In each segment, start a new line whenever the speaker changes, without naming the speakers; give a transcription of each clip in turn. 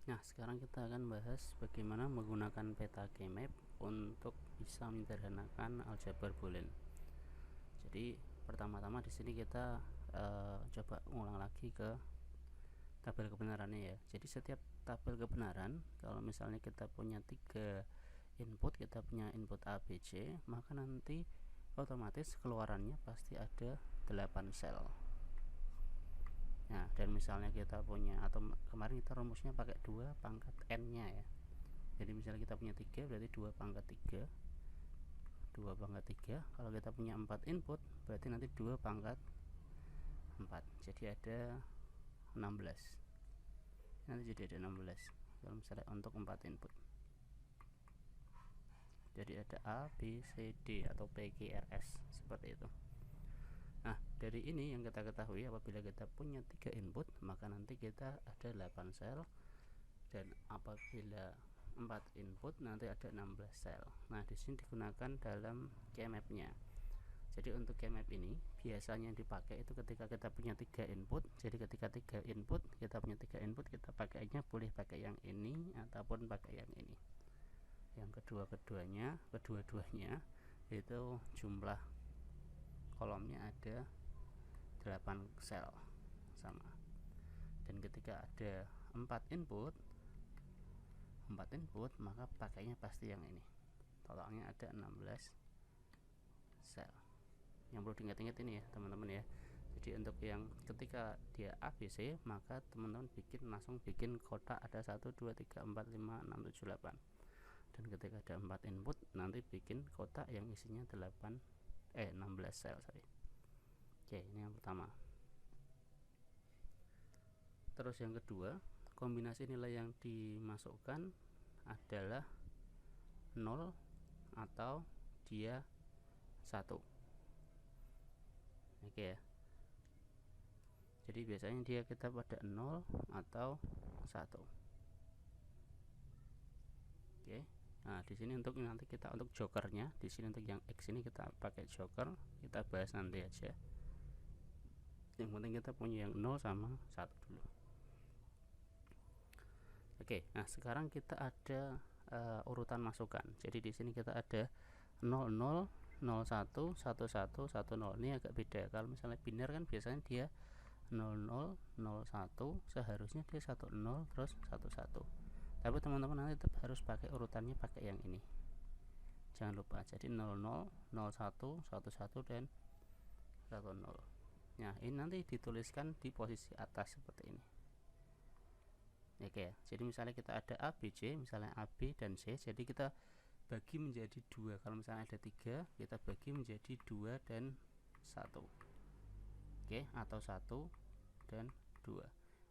Nah, sekarang kita akan bahas bagaimana menggunakan peta K-map untuk bisa menyederhanakan aljabar boolean. Jadi, pertama-tama di sini kita coba ulang lagi ke tabel kebenarannya ya. Jadi, setiap tabel kebenaran, kalau misalnya kita punya 3 input, kita punya input A, B, C, maka nanti otomatis keluarannya pasti ada 8 sel. Nah, dan misalnya kita punya, atau kemarin kita rumusnya pakai 2 pangkat n nya ya. Jadi misalnya kita punya 3, berarti 2 pangkat 3. 2 pangkat 3. Kalau kita punya 4 input, berarti nanti 2 pangkat 4. Jadi ada 16. Nanti jadi ada 16 kalau misalnya untuk 4 input. Jadi ada A, B, C, D atau P, Q, R, S seperti itu. Nah, dari ini yang kita ketahui, apabila kita punya 3 input, maka nanti kita ada 8 sel, dan apabila 4 input nanti ada 16 sel. Nah, di sini digunakan dalam K-map-nya. Jadi untuk K-map ini biasanya dipakai itu ketika kita punya 3 input. Jadi ketika 3 input, kita punya 3 input, kita pakainya boleh pakai yang ini ataupun pakai yang ini. Yang kedua-duanya itu jumlah kolomnya ada 8 sel sama. Dan ketika ada 4 input maka pakainya pasti yang ini. Totalnya ada 16 sel. Yang perlu diingat-ingat ini ya teman-teman ya. Jadi untuk yang ketika dia ABC, maka teman-teman langsung bikin kotak ada 1, 2, 3, 4, 5, 6, 7, 8. Dan ketika ada 4 input, nanti bikin kotak yang isinya 16 sel. Oke, ini yang pertama. Terus yang kedua, kombinasi nilai yang dimasukkan adalah 0 atau dia 1. Oke ya. Jadi biasanya kita pada 0 atau 1. Oke. Nah, di sini untuk nanti kita untuk jokernya, di sini untuk yang X ini kita pakai joker, kita bahas nanti aja. Yang penting kita punya yang 0 sama 1 dulu. Oke, nah sekarang kita ada urutan masukan. Jadi di sini kita ada 00, 01, 11, 10. Ini agak beda. Kalau misalnya biner kan biasanya dia 00, 01, seharusnya dia 10 terus 11. Tapi teman-teman nanti tetap harus pakai urutannya pakai yang ini. Jangan lupa. Jadi 00, 01, 11 dan 10. Nah, ini nanti dituliskan di posisi atas seperti ini. Oke ya. Jadi misalnya kita ada A, B, C, misalnya A, B dan C. Jadi kita bagi menjadi 2. Kalau misalnya ada 3, kita bagi menjadi 2 dan 1. Oke, atau 1 dan 2.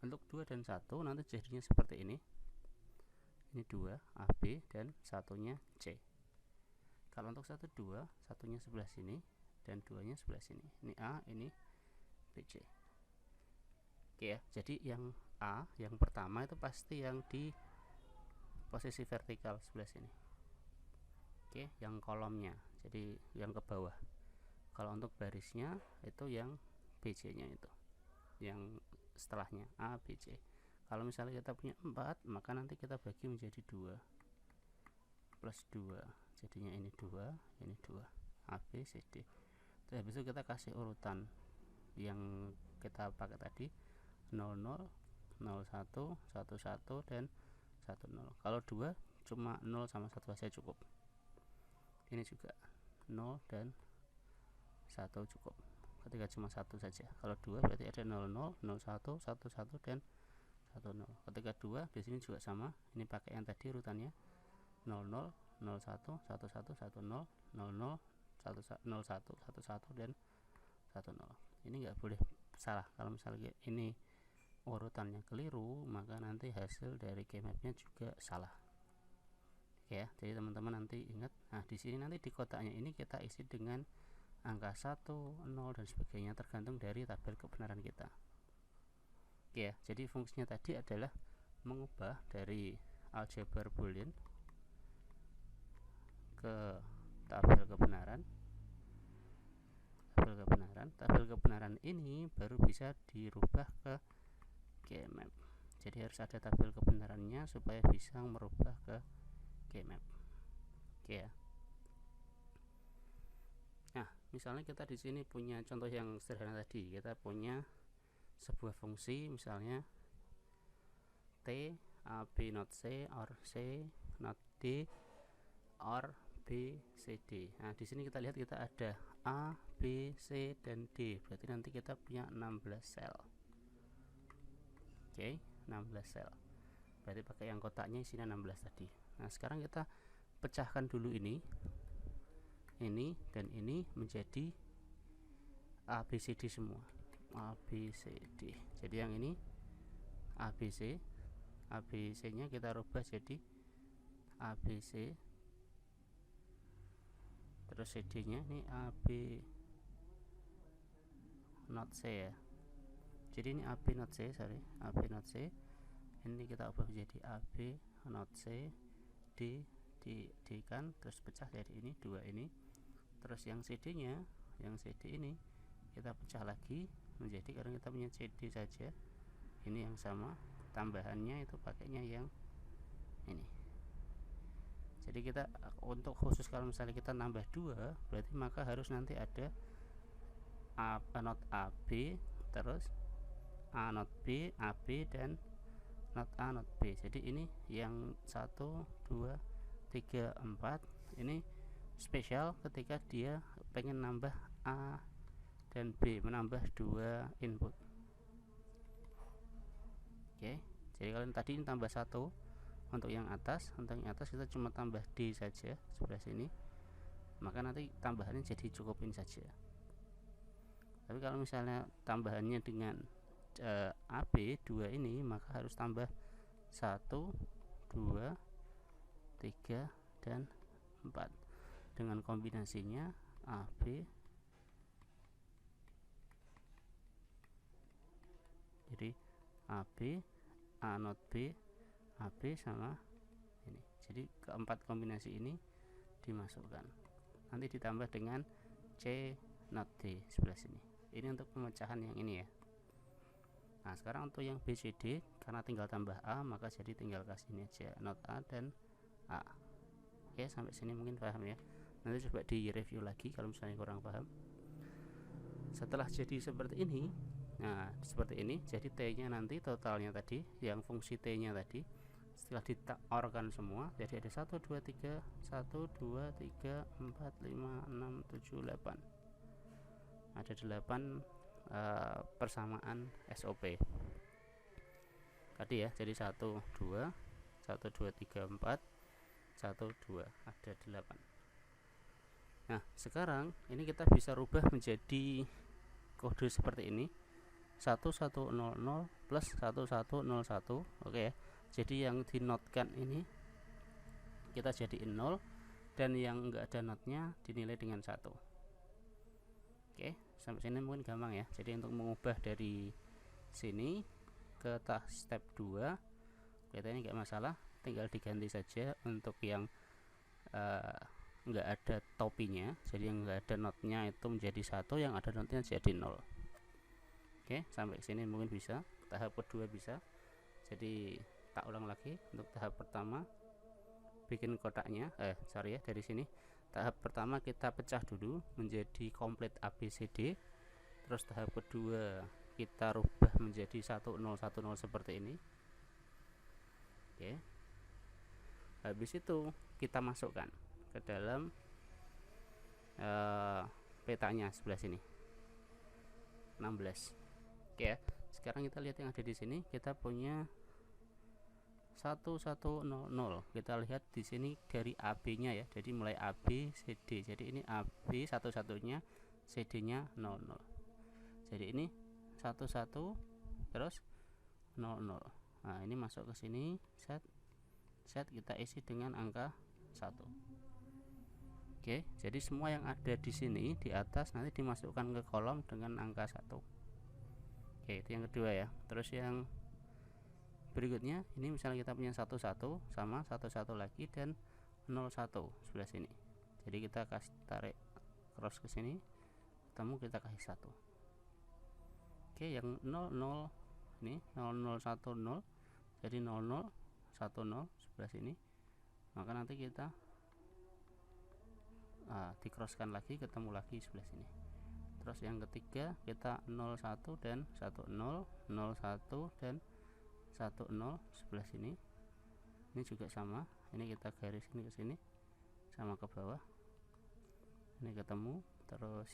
Untuk 2 dan 1 nanti jadinya seperti ini. Ini 2 AB dan satunya C. Kalau untuk 1 2, satunya sebelah sini dan 2-nya sebelah sini. Ini A, ini BC. Oke ya. Jadi yang A, yang pertama itu pasti yang di posisi vertikal sebelah sini. Oke, yang kolomnya. Jadi yang ke bawah. Kalau untuk barisnya itu yang BC-nya itu. Yang setelahnya A, B, C. Kalau misalnya kita punya 4, maka nanti kita bagi menjadi 2 plus 2. Jadinya ini 2, ini 2. A, B, C, D. Terus habis itu kita kasih urutan yang kita pakai tadi 00, 01, 11 dan 10. Kalau 2 cuma 0 sama 1 saja cukup. Ini juga 0 dan 1 cukup. Ketika cuma 1 saja. Kalau 2 berarti ada 00, 01, 11 dan 10. Ketika 2 di sini juga sama. Ini pakai yang tadi urutannya 00, 01, 11, 10, 00, 01, 11 dan 10. Ini nggak boleh salah. Kalau misalnya ini urutannya keliru, maka nanti hasil dari K-map-nya juga salah. Oke ya, jadi teman-teman nanti ingat. Nah, di sini nanti di kotaknya ini kita isi dengan angka 1, 0 dan sebagainya tergantung dari tabel kebenaran kita. Oke ya, jadi fungsinya tadi adalah mengubah dari aljabar boolean ke tabel kebenaran. Tabel kebenaran ini baru bisa dirubah ke K-map. jadi harus ada tabel kebenarannya supaya bisa merubah ke Gmap. Oke ya. Nah, misalnya kita di sini punya contoh yang sederhana tadi, kita punya sebuah fungsi misalnya T A B not C or C not D or B C D. Nah, di sini kita lihat kita ada A, B, C dan D. Berarti nanti kita punya 16 sel. Oke, 16 sel. Berarti pakai yang kotaknya isinya 16 tadi. Nah, sekarang kita pecahkan dulu ini dan ini menjadi A, B, C, D semua. A, B, C, D. Jadi yang ini A, B, C. A, B, C nya kita rubah jadi A, B, C. Terus CD nya ini A, B not C ya. Jadi ini A, B not C, sorry, A, B not C. Ini kita ubah menjadi A, B not C, D kan, terus pecah jadi ini dua ini. Terus yang CD nya, yang CD ini kita pecah lagi menjadi, karena kita punya CD saja, ini yang sama, tambahannya itu pakainya yang ini. Jadi kita untuk khusus kalau misalnya kita nambah 2, berarti maka harus nanti ada A not AB, terus A not B, AB dan not A not B. Jadi ini yang 1 2 3 4 ini spesial ketika dia pengen nambah A dan B, menambah 2 input. Oke, jadi kalau tadi ini tambah 1 untuk yang atas, kita cuma tambah D saja sebelah sini, maka nanti tambahannya jadi cukupin saja. Tapi kalau misalnya tambahannya dengan AB 2 ini, maka harus tambah 1 2 3 dan 4 dengan kombinasinya AB. Jadi AB, A not B, AB sama ini. Jadi keempat kombinasi ini dimasukkan. Nanti ditambah dengan C not D sebelah sini. Ini untuk pemecahan yang ini ya. Nah, sekarang untuk yang BCD, karena tinggal tambah A, maka jadi tinggal kasih ini aja, not A dan A. Oke, sampai sini mungkin paham ya. Nanti coba di review lagi kalau misalnya kurang paham. Setelah jadi seperti ini, nah seperti ini, jadi T-nya nanti totalnya tadi, yang fungsi T-nya tadi, setelah ditaorkan semua, jadi ada 1 2 3 1 2 3 4 5 6 7 8. Ada 8 persamaan SOP tadi ya. Jadi 1 2 1 2 3 4 1 2, ada 8. Nah, sekarang ini kita bisa rubah menjadi kode seperti ini, 1100 plus 1101. Oke ya. Jadi yang dinotkan ini kita jadiin 0, dan yang enggak ada notnya dinilai dengan 1. Oke, sampai sini mungkin gampang ya. Jadi untuk mengubah dari sini ke step 2, kelihatannya enggak masalah, tinggal diganti saja untuk yang enggak ada topinya. Jadi yang enggak ada notnya itu menjadi 1, yang ada notnya jadi 0. Oke, sampai sini mungkin bisa. Tahap kedua bisa. Jadi tak ulang lagi. Untuk tahap pertama bikin kotaknya, dari sini tahap pertama kita pecah dulu menjadi komplit ABCD. Terus tahap kedua kita rubah menjadi 1010 seperti ini. Oke, habis itu kita masukkan ke dalam petanya sebelah sini 16. Oke ya, sekarang kita lihat yang ada di sini. Kita punya 1100. Kita lihat di sini dari AB-nya ya. Jadi mulai AB CD. Jadi ini AB satu-satunya, CD-nya 00. Jadi ini 11 terus 00. Nah, ini masuk ke sini, set kita isi dengan angka 1. Oke, jadi semua yang ada di sini di atas nanti dimasukkan ke kolom dengan angka 1. Oke, itu yang kedua ya. Terus yang berikutnya ini misalnya kita punya 11 sama 11 lagi dan 01 sebelah sini. Jadi kita kasih tarik cross ke sini, ketemu, kita kasih 1. Oke, yang 00 ini 0010 jadi 00 10 sebelah sini, maka nanti kita di crosskan lagi, ketemu lagi sebelah sini. Terus yang ketiga kita 01 dan 10, 01 dan 10 sebelah sini, ini juga sama, ini kita garisin ke sini sama ke bawah, ini ketemu. Terus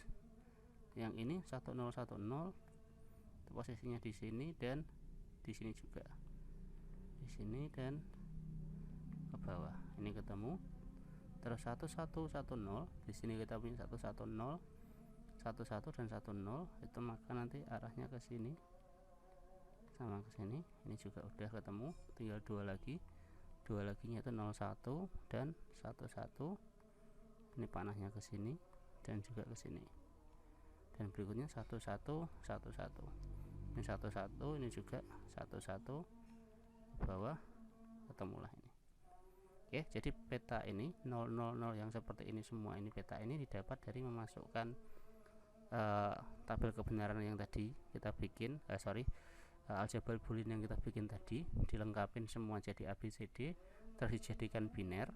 yang ini 1010 posisinya di sini dan di sini juga, di sini dan ke bawah, ini ketemu. Terus 1110 di sini kita punya 110 11 dan 10, itu maka nanti arahnya ke sini sama ke sini, ini juga udah ketemu. Tinggal dua lagi nya itu 01 dan 11, ini panahnya ke sini dan juga ke sini. Dan berikutnya 1111, ini 11, ini juga 11 ke bawah, ketemulah ini. Oke, jadi peta ini 000 yang seperti ini semua, ini peta ini didapat dari memasukkan tabel kebenaran yang tadi kita bikin, aljabar boolean yang kita bikin tadi, dilengkapin semua jadi ABCD, terus dijadikan biner,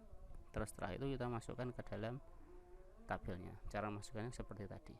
terus setelah itu kita masukkan ke dalam tabelnya. Cara masukkannya seperti tadi.